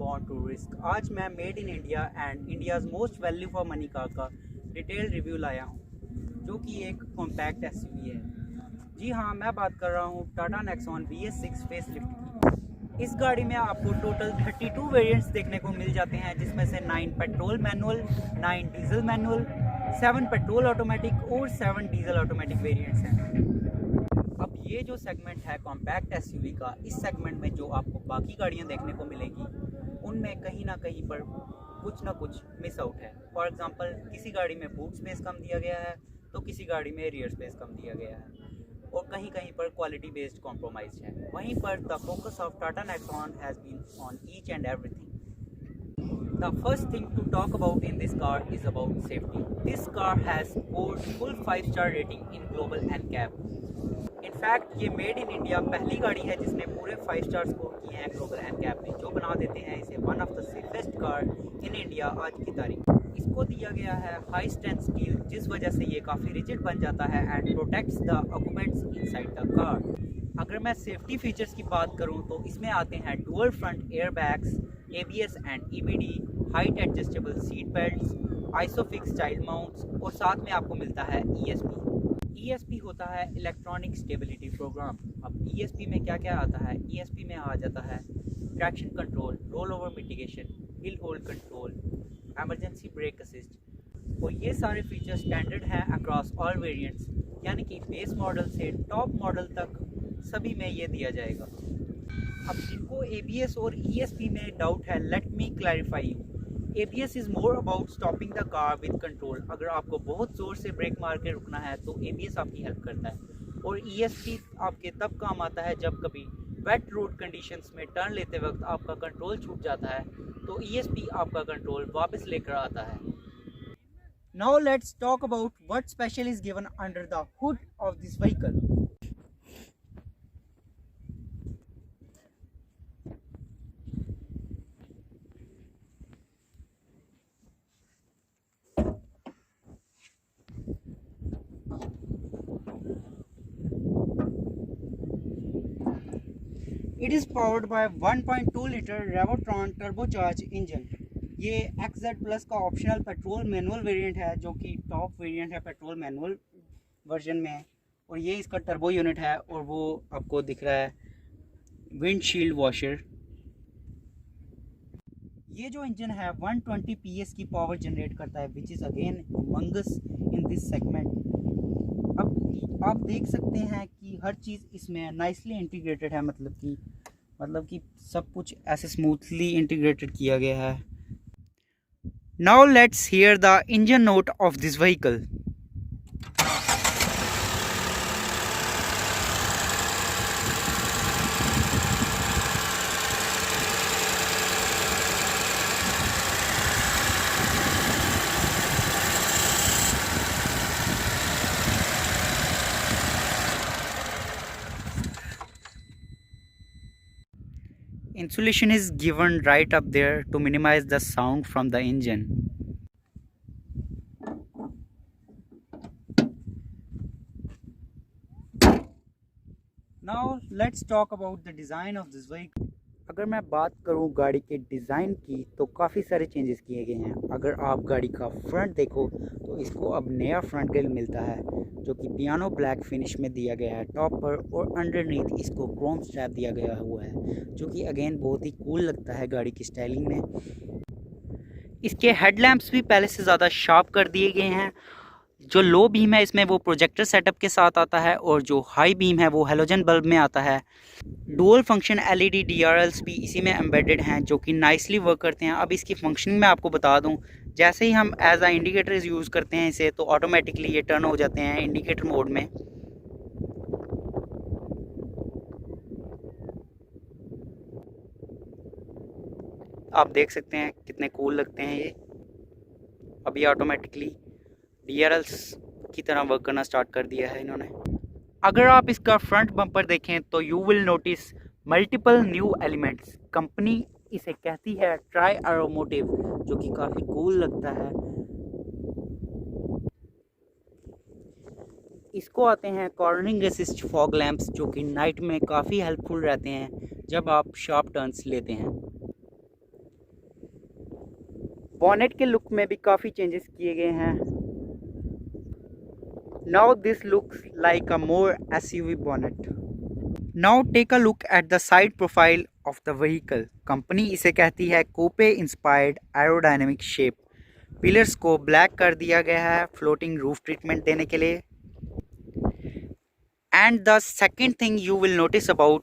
Born to risk. आज मैं made in India and India's most value for money car का detail review लाया हूँ, जो कि एक कॉम्पैक्ट एसयूवी है। जी हाँ, मैं बात कर रहा हूँ टाटा नेक्सॉन VS6 फेसलिफ्ट की। इस गाड़ी में आपको टोटल 32 वेरिएंट्स देखने को मिल जाते हैं, जिसमें से 9 petrol manual, 9 diesel manual, 7 petrol automatic और 7 डीजल ऑटोमेटिक वेरिएंट्स हैं। अब ये जो सेगमेंट है कॉम्पैक्ट एसयूवी का, इस सेगमेंट में जो आपको बाकी गाड़ियाँ देखने को मिलेगी उनमें कहीं ना कहीं पर कुछ ना कुछ मिस आउट है। फॉर एग्जांपल, किसी गाड़ी में बूट स्पेस कम दिया गया है तो किसी गाड़ी में रियर स्पेस कम दिया गया है, और कहीं कहीं पर क्वालिटी बेस्ड कॉम्प्रोमाइज है। वहीं पर the focus of Tata Nexon has been on each and everything. The first thing to talk about in this car is about safety. This car has scored full 5-star rating in Global NCAP. In fact, ये made in India पहली गाड़ी है जिसने पूरे 5 star score किए हैं global NCAP में, जो बना देते हैं इसे one of the safest car in India आज की तारीख। इसको दिया गया है हाई स्ट्रेंथ स्टील, जिस वजह से ये काफ़ी रिजिड बन जाता है and protects the occupants inside the car. अगर मैं सेफ्टी फीचर्स की बात करूं तो इसमें आते हैं dual front air bags, ABS and EBD, height adjustable seat belts, isofix child mounts, और साथ में आपको मिलता है ESP होता है इलेक्ट्रॉनिक स्टेबिलिटी प्रोग्राम। अब ESP में क्या क्या आता है? ESP में आ जाता है traction control, roll over mitigation, hill hold control, emergency brake assist, और ये सारे फीचर्स स्टैंडर्ड हैं अक्रॉस ऑल वेरिएंट्स, यानी कि बेस मॉडल से टॉप मॉडल तक सभी में ये दिया जाएगा। अब जिनको ABS और ESP में डाउट है, let me clarify you. ABS is more about stopping the car with control. अगर आपको बहुत ज़ोर से ब्रेक मार के रुकना है तो ABS आपकी हेल्प करता है, और ESP आपके तब काम आता है जब कभी वेट रोड कंडीशंस में टर्न लेते वक्त आपका कंट्रोल छूट जाता है, तो ESP आपका कंट्रोल वापस लेकर आता है। Now let's talk about what special is given under the hood of this vehicle. It is powered by 1.2 liter Revotron turbocharged engine। ये XZ Plus का ऑप्शनल पेट्रोल मैनुअल वेरिएंट है, जो कि टॉप वेरिएंट है पेट्रोल मैनुअल वर्जन में, और ये इसका टर्बो यूनिट है, और वो आपको दिख रहा है विंडशील्ड वॉशर। ये जो इंजन है 120 PS की पावर जनरेट करता है, which is again humongous in this segment. अब आप देख सकते हैं कि हर चीज़ इसमें नाइसली इंटीग्रेटेड है, मतलब कि सब कुछ ऐसे स्मूथली इंटीग्रेटेड किया गया है। Now let's hear the engine note of this vehicle. Insulation is given right up there to minimize the sound from the engine. Now let's talk about the design of this vehicle. अगर मैं बात करूं गाड़ी के design की तो काफ़ी सारे चेंजेस किए गए हैं। अगर आप गाड़ी का फ्रंट देखो तो इसको अब नया फ्रंट ग्रिल मिलता है, जो कि पियानो ब्लैक फिनिश में दिया गया है टॉप पर, और अंडरनीथ इसको क्रोम स्ट्रैप दिया गया हुआ है, जो कि अगेन बहुत ही कूल लगता है गाड़ी की स्टाइलिंग में। इसके हेडलैम्प्स भी पहले से ज़्यादा शार्प कर दिए गए हैं। जो लो बीम है इसमें वो प्रोजेक्टर सेटअप के साथ आता है, और जो हाई बीम है वो हेलोजन बल्ब में आता है। डुअल फंक्शन LED DRLs भी इसी में एम्बेडेड हैं, जो कि नाइसली वर्क करते हैं। अब इसकी फंक्शनिंग मैं आपको बता दूं, जैसे ही हम एज अ इंडिकेटर यूज़ करते हैं इसे, तो ऑटोमेटिकली ये टर्न हो जाते हैं इंडिकेटर मोड में। आप देख सकते हैं कितने कूल लगते हैं ये। अब ये ऑटोमेटिकली DRLs की तरह वर्क करना स्टार्ट कर दिया है इन्होंने। अगर आप इसका फ्रंट बम्पर देखें तो you will notice multiple new elements. Company इसे कहती है ट्राई एरोमोटिव, जो कि काफ़ी कूल लगता है। इसको आते हैं कॉर्नरिंग असिस्ट फॉग लैंप्स, जो कि नाइट में काफ़ी हेल्पफुल रहते हैं जब आप शार्प टर्न्स लेते हैं। बॉनेट के लुक में भी काफ़ी चेंजेस किए गए हैं। Now this looks like a more SUV bonnet. Now take a look at the side profile of the vehicle. Company इसे कहती है coupe inspired aerodynamic shape. Pillars को ब्लैक कर दिया गया है फ्लोटिंग रूफ ट्रीटमेंट देने के लिए। And the second thing you will notice about,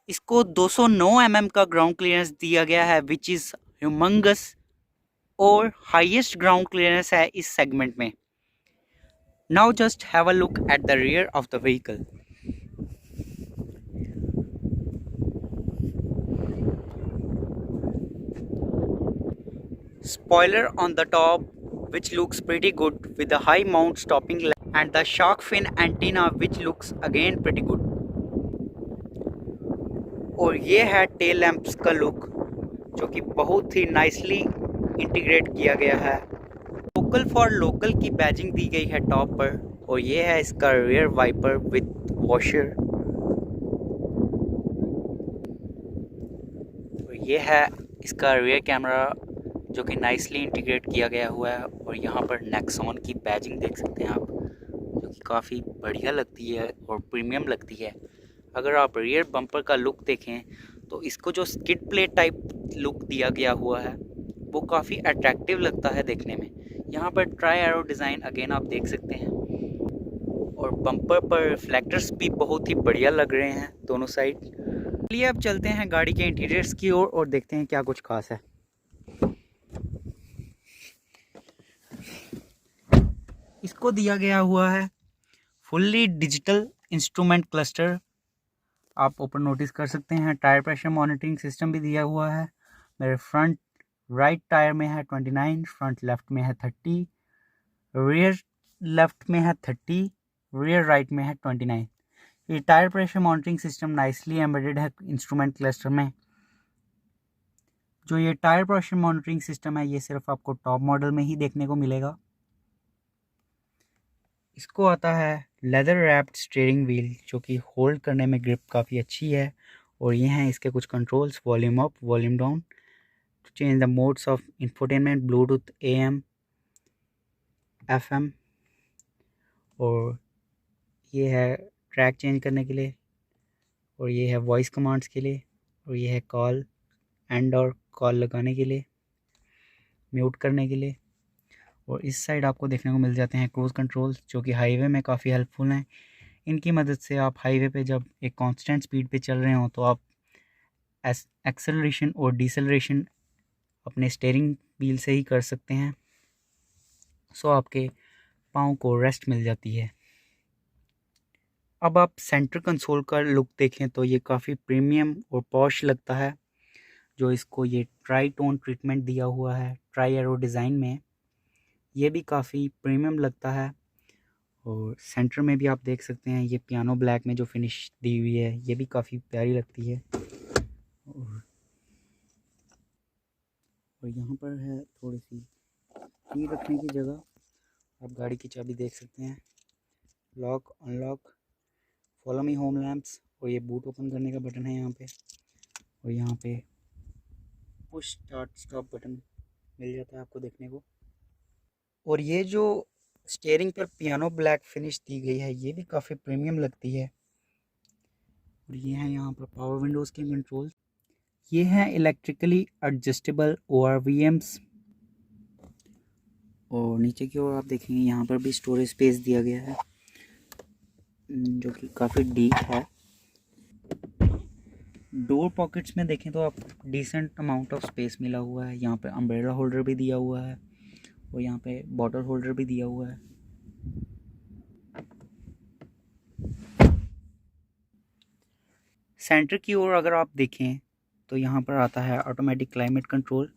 इसको 209 mm का ग्राउंड क्लियरेंस दिया गया है विच इज़ ह्यूमंगस और हाईएस्ट ग्राउंड क्लियरेंस है इस सेगमेंट में। Now just have a look at the rear of the vehicle. Spoiler on the top which looks pretty good with the high mount stopping lamp and the shark fin antenna which looks again pretty good। और ये है tail lamps का look जो कि बहुत ही nicely integrate किया गया है। लोकल फॉर लोकल की बैजिंग दी गई है टॉप पर। और ये है इसका रियर वाइपर विद वॉशर। और ये है इसका रियर कैमरा जो कि नाइसली इंटीग्रेट किया गया हुआ है। और यहाँ पर नेक्सॉन की बैजिंग देख सकते हैं आप जो कि काफ़ी बढ़िया लगती है और प्रीमियम लगती है। अगर आप रियर बम्पर का लुक देखें तो इसको जो स्किड प्लेट टाइप लुक दिया गया हुआ है वो काफ़ी अट्रैक्टिव लगता है देखने में। यहाँ पर ट्राई एरो डिज़ाइन अगेन आप देख सकते हैं। और बम्पर पर रिफ्लेक्टर्स भी बहुत ही बढ़िया लग रहे हैं दोनों साइड। चलिए अब चलते हैं गाड़ी के इंटीरियर्स की ओर और देखते हैं क्या कुछ खास है। इसको दिया गया हुआ है फुल्ली डिजिटल इंस्ट्रूमेंट क्लस्टर। आप ऊपर नोटिस कर सकते हैं टायर प्रेशर मॉनिटरिंग सिस्टम भी दिया हुआ है। मेरे फ्रंट राइट टायर में है 29, फ्रंट लेफ्ट में है 30, रियर लेफ्ट में है 30, रियर राइट में है 29। ये tyre pressure monitoring system nicely embedded है इंस्ट्रूमेंट क्लस्टर में। जो ये टायर प्रेशर मॉनिटरिंग सिस्टम है ये सिर्फ आपको टॉप मॉडल में ही देखने को मिलेगा। इसको आता है लेदर रैप्ड स्टीयरिंग व्हील जो कि होल्ड करने में ग्रिप काफ़ी अच्छी है। और ये हैं इसके कुछ controls, volume up, volume down, to change the modes of infotainment, Bluetooth, AM, FM। और ये है ट्रैक चेंज करने के लिए। और ये है वॉइस कमांड्स के लिए। और ये है कॉल एंड और कॉल लगाने के लिए, म्यूट करने के लिए। और इस साइड आपको देखने को मिल जाते हैं क्रूज़ कंट्रोल्स जो कि हाईवे में काफ़ी हेल्पफुल हैं। इनकी मदद से आप हाईवे पे जब एक कांस्टेंट स्पीड पे चल रहे हो तो आप एक्सेलरेशन और डिसेलरेशन अपने स्टीयरिंग व्हील से ही कर सकते हैं। सो आपके पाँव को रेस्ट मिल जाती है। अब आप सेंटर कंसोल का लुक देखें तो ये काफ़ी प्रीमियम और पॉश लगता है। जो इसको ये ट्राई टोन ट्रीटमेंट दिया हुआ है ट्राई एरो डिज़ाइन में, ये भी काफ़ी प्रीमियम लगता है। और सेंटर में भी आप देख सकते हैं ये पियानो ब्लैक में जो फिनिश दी हुई है ये भी काफ़ी प्यारी लगती है। और यहाँ पर है थोड़ी सी की रखने की जगह। आप गाड़ी की चाबी देख सकते हैं, lock unlock, follow me home lamps. और ये बूट ओपन करने का बटन है यहाँ पे। और यहाँ पे पुश स्टार्ट स्टॉप बटन मिल जाता है आपको देखने को। और ये जो स्टीयरिंग पर पियानो ब्लैक फिनिश दी गई है ये भी काफ़ी प्रीमियम लगती है। और ये है यहाँ पर पावर विंडोज़ के कंट्रोल। ये हैं इलेक्ट्रिकली एडजस्टेबल ORVMs। और नीचे की ओर आप देखेंगे यहाँ पर भी स्टोरेज स्पेस दिया गया है जो कि काफ़ी डीप है। डोर पॉकेट्स में देखें तो आप डिसेंट अमाउंट ऑफ स्पेस मिला हुआ है। यहाँ पे अम्ब्रेला होल्डर भी दिया हुआ है और यहाँ पे बॉटल होल्डर भी दिया हुआ है। सेंटर की ओर अगर आप देखें तो यहाँ पर आता है ऑटोमेटिक क्लाइमेट कंट्रोल।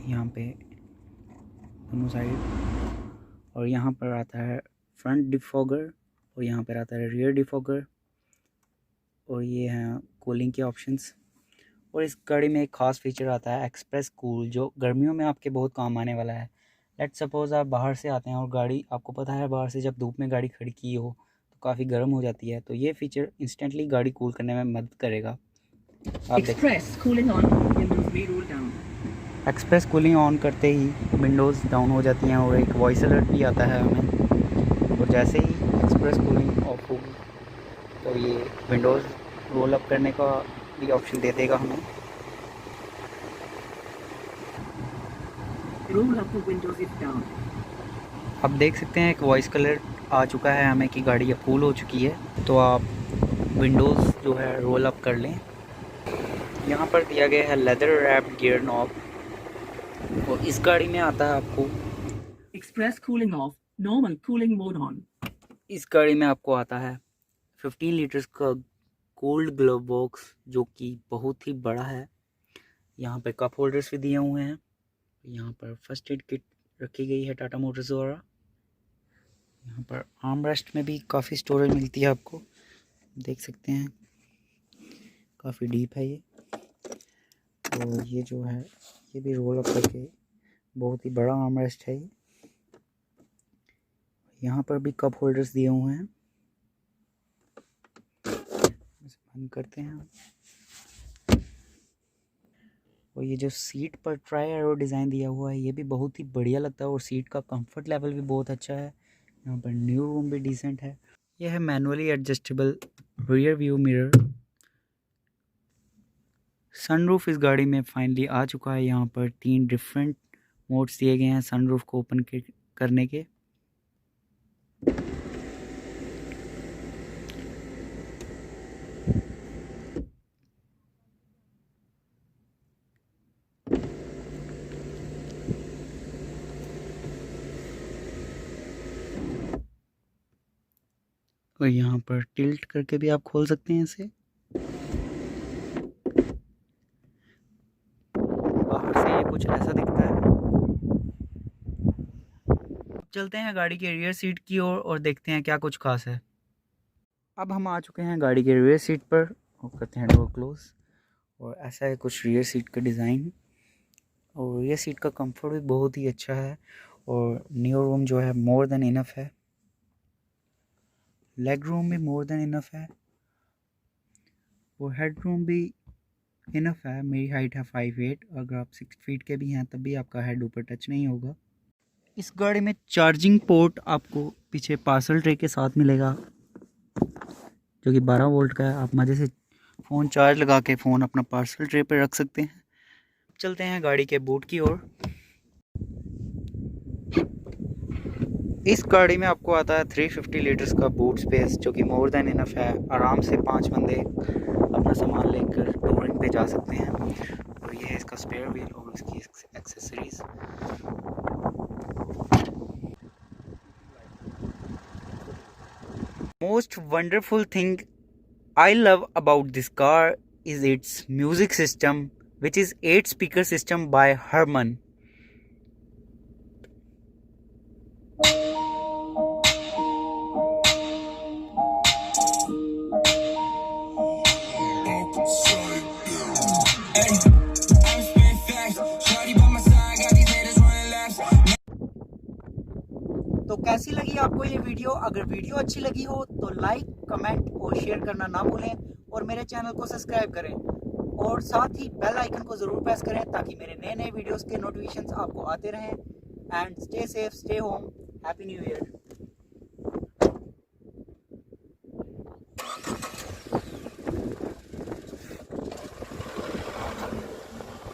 यहाँ पे दोनों साइड। और यहाँ पर आता है फ्रंट डिफॉगर और यहाँ पर आता है रियर डिफॉगर। और ये हैं कूलिंग के ऑप्शंस। और इस गाड़ी में एक ख़ास फीचर आता है एक्सप्रेस कूल जो गर्मियों में आपके बहुत काम आने वाला है। लेट्स सपोज़ आप बाहर से आते हैं और गाड़ी आपको पता है बाहर से जब धूप में गाड़ी खड़ी की हो तो काफ़ी गर्म हो जाती है, तो ये फीचर इंस्टेंटली गाड़ी कूल करने में मदद करेगा। आप Express cooling on, windows may roll down. Express cooling on करते ही विंडोज़ डाउन हो जाती हैं और एक वॉइस अलर्ट भी आता है हमें। और जैसे ही एक्सप्रेस कूलिंग ऑफ होगी तो ये विंडोज़ रोल अप करने का भी ऑप्शन दे देगा हमें। Roll up the windows if down. अब देख सकते हैं एक वॉइस कलर आ चुका है हमें कि गाड़ी अब कूल हो चुकी है, तो आप विंडोज़ जो है रोल अप कर लें। यहाँ पर दिया गया है लेदर रैप्ड गियर नॉब और इस गाड़ी में आता है आपको Express cooling off, normal cooling mode on. इस गाड़ी में आपको आता है 15 लीटर्स का गोल्ड ग्लव बॉक्स जो कि बहुत ही बड़ा है। यहाँ पर कप होल्डर्स भी दिए हुए हैं। यहाँ पर फर्स्ट एड किट रखी गई है टाटा मोटर्स द्वारा। यहाँ पर आर्म रेस्ट में भी काफ़ी स्टोरेज मिलती है आपको, देख सकते हैं काफ़ी डीप है ये। और ये जो है ये भी रोल अप करके बहुत ही बड़ा आर्म रेस्ट है ये। यहाँ पर भी कप होल्डर्स दिए हुए हैं, बंद करते हैं। और ये जो सीट पर ट्राई एरो डिज़ाइन दिया हुआ है ये भी बहुत ही बढ़िया लगता है और सीट का कंफर्ट लेवल भी बहुत अच्छा है। यहाँ पर न्यू रूम भी डिसेंट है। यह है manually adjustable rear view mirror. Sunroof इस गाड़ी में फाइनली आ चुका है। यहाँ पर 3 डिफरेंट मोड्स दिए गए हैं सनरूफ को ओपन करने के। और यहाँ पर टिल्ट करके भी आप खोल सकते हैं इसे। बाहर से ये कुछ ऐसा दिखता है। अब चलते हैं गाड़ी के रियर सीट की ओर और देखते हैं क्या कुछ खास है। अब हम आ चुके हैं गाड़ी के रियर सीट पर और करते हैं डोर क्लोज। और ऐसा है कुछ रियर सीट का डिज़ाइन और रियर सीट का कंफर्ट भी बहुत ही अच्छा है। और न्यू रूम जो है मोर देन इनफ है। लेग रूम भी मोर देन इनफ है और हेड रूम भी इनफ है। मेरी हाइट है 5'8", अगर आप 6 फीट के भी हैं तब भी आपका हेड ऊपर टच नहीं होगा। इस गाड़ी में चार्जिंग पोर्ट आपको पीछे पार्सल ट्रे के साथ मिलेगा जो कि 12 वोल्ट का है। आप मज़े से फ़ोन चार्ज लगा के फ़ोन अपना पार्सल ट्रे पर रख सकते हैं। चलते हैं गाड़ी के बूट की ओर। इस गाड़ी में आपको आता है 350 लीटर्स का बूट स्पेस जो कि मोर देन इनफ है। आराम से 5 बंदे अपना सामान लेकर टूरिंग पे जा सकते हैं। और ये है इसका स्पेयर व्हील और इसकी accessories. Most wonderful thing I love about this car is its music system, which is 8 speaker system by Harman. तो कैसी लगी आपको ये वीडियो? अगर वीडियो अच्छी लगी हो तो लाइक, कमेंट और शेयर करना ना भूलें और मेरे चैनल को सब्सक्राइब करें और साथ ही बेल आइकन को ज़रूर प्रेस करें ताकि मेरे नए नए वीडियोस के नोटिफिकेशंस आपको आते रहें। And stay safe, stay home, happy new year.